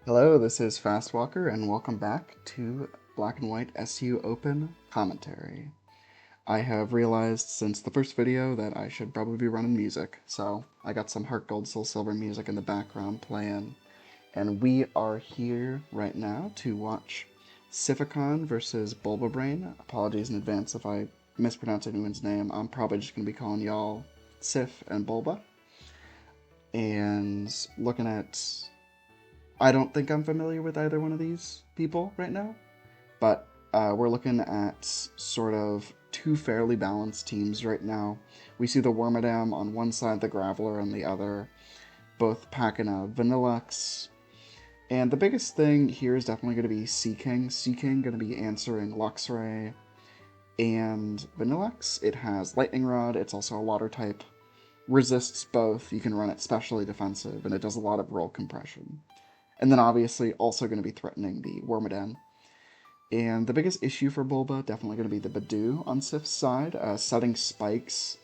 Hello, this is Fastwalker, and welcome back to Black and White SU Open Commentary. I have realized since the first video that I should probably be running music, so I got some Heart Gold Soul Silver music in the background playing, and we are here right now to watch Sificon versus BulbaBrain. Apologies in advance if I mispronounce anyone's name. I'm probably just going to be calling y'all Sif and Bulba. And looking at I don't think I'm familiar with either one of these people right now, but we're looking at sort of two fairly balanced teams right now. We see the Wormadam on one side, the Graveler on the other, both packing a Vanillux. And the biggest thing here is definitely going to be Seaking. Seaking going to be answering Luxray and Vanillux. It has Lightning Rod, it's also a water type, resists both, you can run it specially defensive, and it does a lot of roll compression. And then obviously also going to be threatening the Wormadam. And the biggest issue for Bulba, definitely going to be the Badoo on Sif's side. Setting spikes,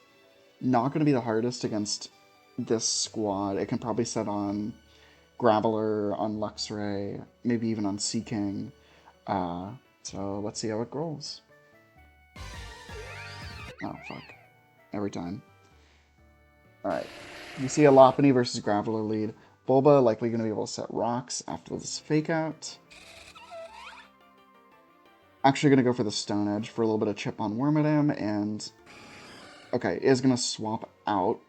not going to be the hardest against this squad. It can probably set on Graveler, on Luxray, maybe even on Seaking. So let's see how it rolls. Oh, fuck. Every time. Alright. You see a Lopunny versus Graveler lead. Bulba likely going to be able to set rocks after this fake out. Actually going to go for the Stone Edge for a little bit of chip on Wormadam, and okay, is going to swap out.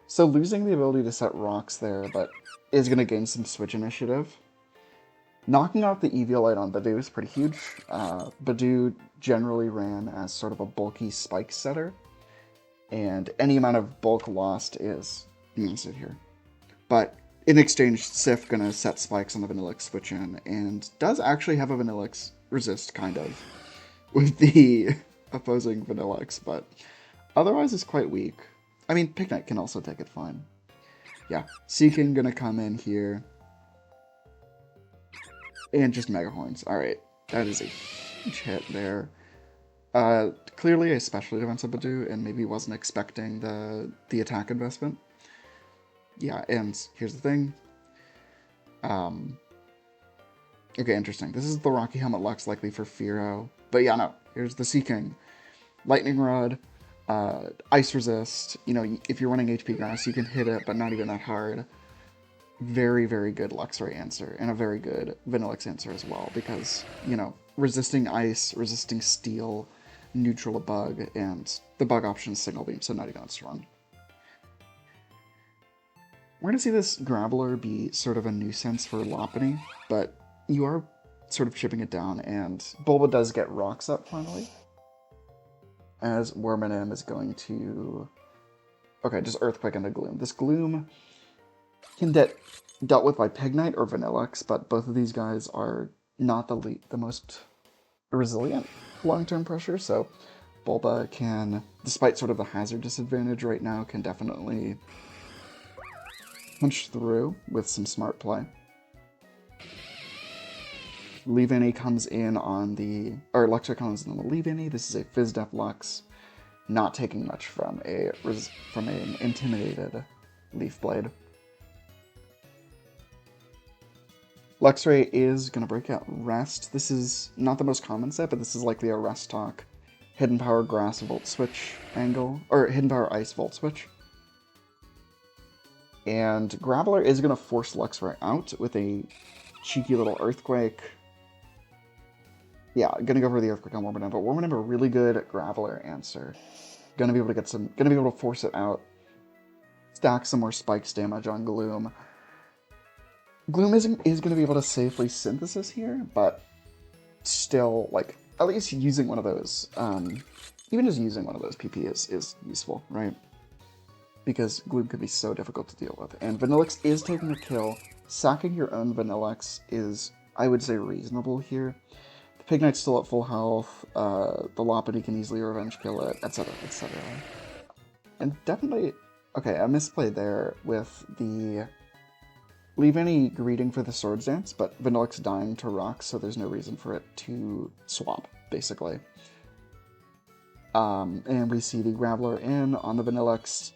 So losing the ability to set rocks there, but is going to gain some switch initiative. Knocking out the Eviolite on Badoo is pretty huge. Badoo generally ran as sort of a bulky spike setter, and any amount of bulk lost is massive here. But in exchange, Sif gonna set spikes on the Vanillux switch in, and does actually have a Vanillux resist, kind of, with the opposing Vanillux, but otherwise is quite weak. I mean, Picnic can also take it fine. Yeah, Seaking gonna come in here, and just Mega Horns. Alright, that is a huge hit there. Clearly a specially defensive Badoo, and maybe wasn't expecting the attack investment. Yeah, and here's the thing. Okay, interesting. This is the Rocky Helmet Lux, likely for Fearow. But yeah, no. Here's the Seaking. Lightning Rod, Ice Resist. You know, if you're running HP Grass, you can hit it, but not even that hard. Very, very good Luxray answer, and a very good Vanillux answer as well, because, you know, resisting Ice, resisting Steel, neutral a bug, and the bug option is Signal Beam, so not even that strong. We're going to see this Graveler be sort of a nuisance for Lopunny, but you are sort of chipping it down, and Bulba does get rocks up finally. As Wormadam is going to... Okay, just Earthquake into Gloom. This Gloom can get dealt with by Pignite or Vanillux, but both of these guys are not the most resilient long-term pressure, so Bulba can, despite sort of the hazard disadvantage right now, can definitely punch through with some smart play. Leavanny comes in on the... Or Luxray comes in on the Leavanny. This is a Fizz Def Lux, not taking much from an intimidated Leaf Blade. Luxray is going to break out Rest. This is not the most common set, but this is likely a Rest Talk. Hidden Power Grass Volt Switch angle, or Hidden Power Ice Volt Switch. And Graveler is going to force Luxray out with a cheeky little Earthquake. Yeah, going to go for the Earthquake on Wormadam, but Wormadam a really good Graveler answer. Going to be able to force it out. Stack some more Spikes damage on Gloom. Gloom is going to be able to safely Synthesis here, but still, like, at least using one of those, even just using one of those PP is useful, right? Because Gloom could be so difficult to deal with. And Vanillux is taking a kill. Sacking your own Vanillux is, I would say, reasonable here. The Pignite's still at full health, the Lopunny can easily revenge kill it, etc., etc. And definitely, okay, a misplay there with the Leavanny greeting for the Swords Dance, but Vanillux dying to Rock, so there's no reason for it to swap, basically. And we see the Graveler in on the Vanillux.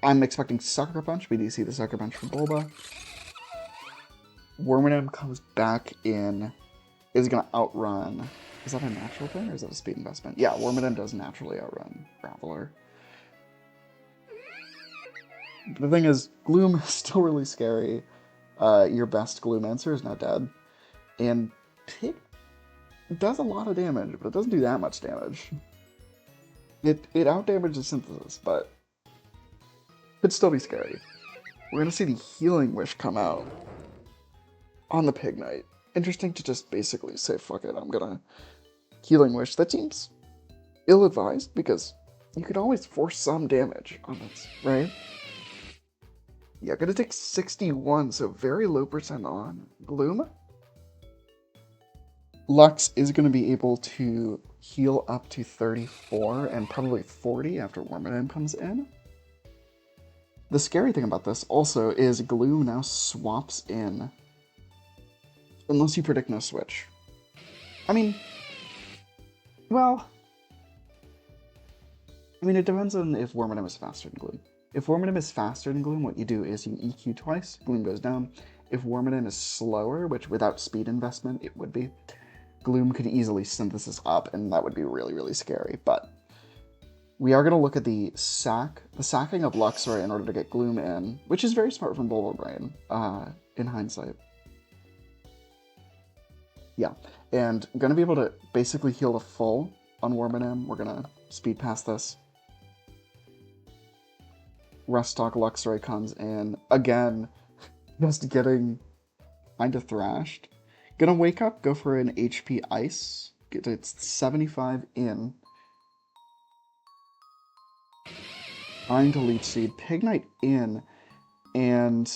I'm expecting Sucker Punch. We do see the Sucker Punch from Bulba. Wormadam comes back in, is going to outrun. Is that a natural thing or is that a speed investment? Yeah, Wormadam does naturally outrun Graveler. The thing is, Gloom is still really scary. Your best Gloomancer is now dead. And Pig does a lot of damage, but it doesn't do that much damage. It outdamages Synthesis, but could still be scary. We're going to see the Healing Wish come out on the Pig Knight. Interesting to just basically say, fuck it, I'm going to Healing Wish. That seems ill-advised, because you could always force some damage on this, right? Yeah, gonna take 61, so very low percent on Gloom. Lux is gonna be able to heal up to 34 and probably 40 after Wormadam comes in. The scary thing about this also is Gloom now swaps in, unless you predict no switch. I mean, well, it depends on if Wormadam is faster than Gloom. If Wormadam is faster than Gloom, what you do is you EQ twice, Gloom goes down. If Wormadam is slower, which without speed investment it would be, Gloom could easily Synthesis up, and that would be really, really scary. But we are going to look at the sacking of Luxray in order to get Gloom in, which is very smart from BulbaBrain, in hindsight. Yeah, and I'm going to be able to basically heal to full on Wormadam. We're going to speed past this. Restock Luxray comes in. Again, just getting kind of thrashed. Gonna wake up, go for an HP Ice. Get it 75 in. Trying to Leech Seed. Pig Knight in. And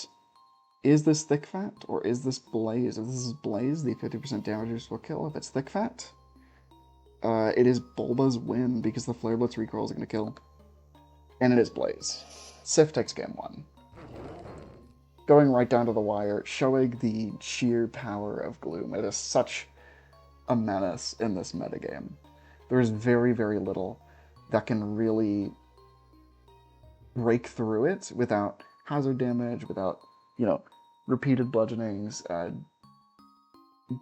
is this Thick Fat or is this Blaze? If this is Blaze, the 50% damage will kill. If it's Thick Fat, it is Bulba's win because the Flare Blitz recoil is going to kill. And it is Blaze. Sif takes game 1. Going right down to the wire, showing the sheer power of Gloom. It is such a menace in this metagame. There is very, very little that can really break through it without hazard damage, without, repeated bludgeonings,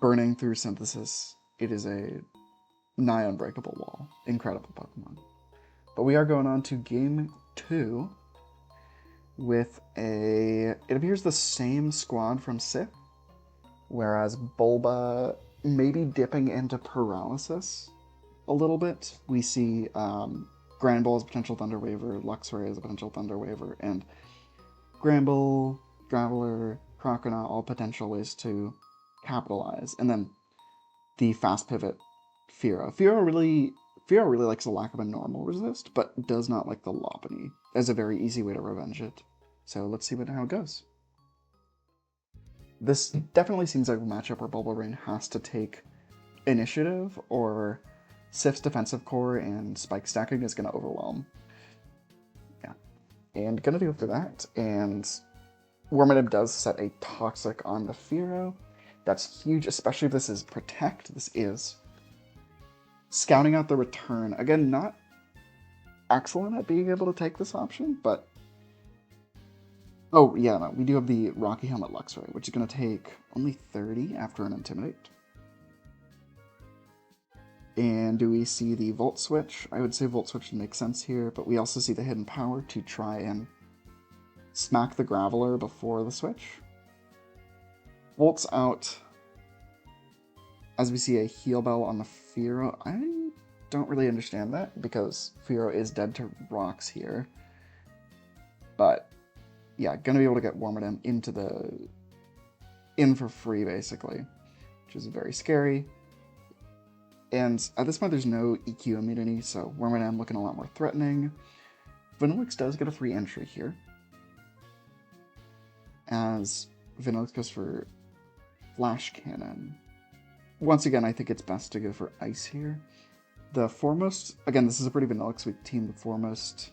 burning through Synthesis. It is a nigh unbreakable wall. Incredible Pokemon. But we are going on to game 2. With it appears the same squad from Sif, whereas Bulba maybe dipping into Paralysis a little bit. We see Granbull as a potential Thunder Waver, Luxray as a potential Thunder Waver, and Granbull, Graveler, Croconaw, all potential ways to capitalize. And then the fast pivot, Fearow. Fearow really likes the lack of a normal resist, but does not like the Lopunny as a very easy way to revenge it. So let's see how it goes. This definitely seems like a matchup where BulbaBrain has to take initiative, or Sif's defensive core and spike stacking is going to overwhelm. Yeah. And going to go for that. And Wormadam does set a Toxic on the Fearow. That's huge, especially if this is Protect. This is scouting out the return. Again, not excellent at being able to take this option, but oh, yeah, no, we do have the Rocky Helmet Luxray, which is going to take only 30 after an Intimidate. And do we see the Volt Switch? I would say Volt Switch makes sense here, but we also see the Hidden Power to try and smack the Graveler before the switch. Volt's out, as we see a Heal Bell on the Fearow. I don't really understand that, because Fearow is dead to rocks here. But yeah, gonna be able to get Wormadam in for free, basically, which is very scary. And at this point, there's no EQ immunity, so Wormadam looking a lot more threatening. Vanillix does get a free entry here, as Vanillix goes for Flash Cannon. Once again, I think it's best to go for Ice here. The foremost, again, this is a pretty Vanillix weak team, the foremost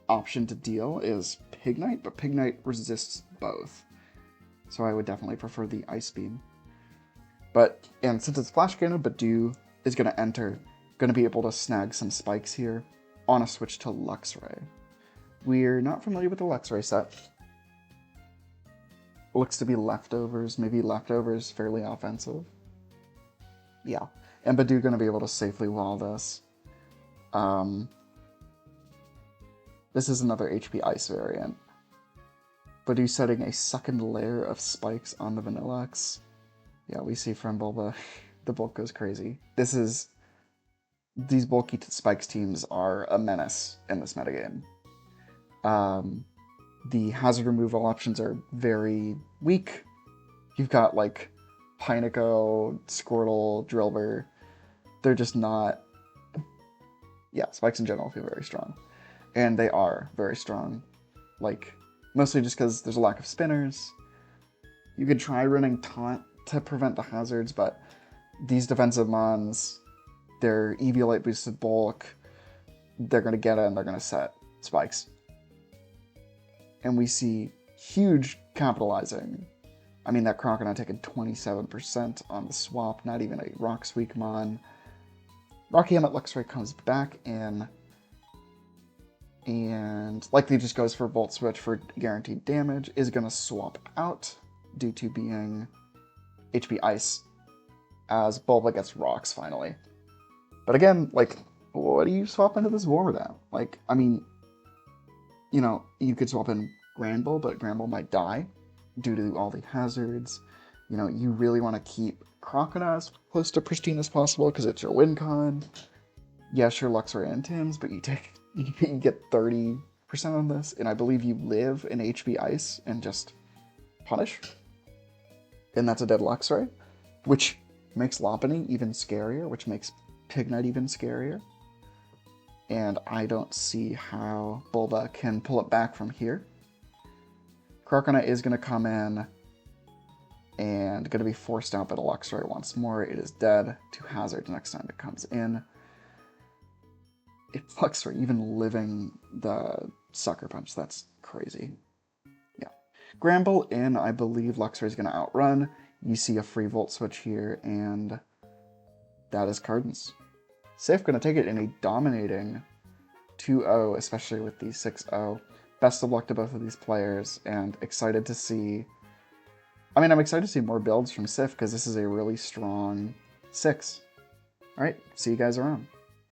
option to deal is Pig Knight, but Pig Knight resists both. So I would definitely prefer the Ice Beam. And since it's Flash Cannon, but Dew is going to enter, going to be able to snag some spikes here on a switch to Luxray. We're not familiar with the Luxray set. looks to be leftovers, maybe leftovers, fairly offensive. Yeah, and Badu going to be able to safely wall this. This is another HP Ice variant. Badu setting a second layer of spikes on the Vanilluxe. Yeah, we see from Bulba, the bulk goes crazy. These bulky spikes teams are a menace in this metagame. The hazard removal options are very weak. You've got like Pineco, Squirtle, Drillbur. They're just not... Yeah, spikes in general feel very strong. And they are very strong. Like, mostly just because there's a lack of spinners. You could try running Taunt to prevent the hazards, but these defensive mons, their Eviolite boosted bulk, they're going to get it and they're going to set spikes. And we see huge capitalizing. I mean, that Crocodile taking 27% on the swap, not even a Rock's weak mon. Rocky Helmet Luxray comes back in and likely just goes for Volt Switch for guaranteed damage, is going to swap out due to being HP Ice as Bulba gets Rocks finally. But again, like, what do you swap into this Wormadam? Like, I mean, you know, you could swap in Granbull, but Granbull might die due to all the hazards. You know, you really want to keep Crocodile as close to pristine as possible because it's your win con. Yeah, sure, Luxray and Tim's, but you get 30% on this, and I believe you live in HP Ice and just punish. And that's a dead Luxray, which makes Lopunny even scarier, which makes Pignite even scarier. And I don't see how Bulba can pull it back from here. Crocodile is going to come in and going to be forced out by the Luxray once more. It is dead to hazard next time it comes in. It's Luxray even living the Sucker Punch. That's crazy. Yeah. Granbull in, I believe Luxray is going to outrun. You see a free Volt Switch here, and that is Cardance. Sif going to take it in a dominating 2-0, especially with the 6-0. Best of luck to both of these players, and excited to see... I mean, I'm excited to see more builds from Sif, because this is a really strong 6. Alright, see you guys around.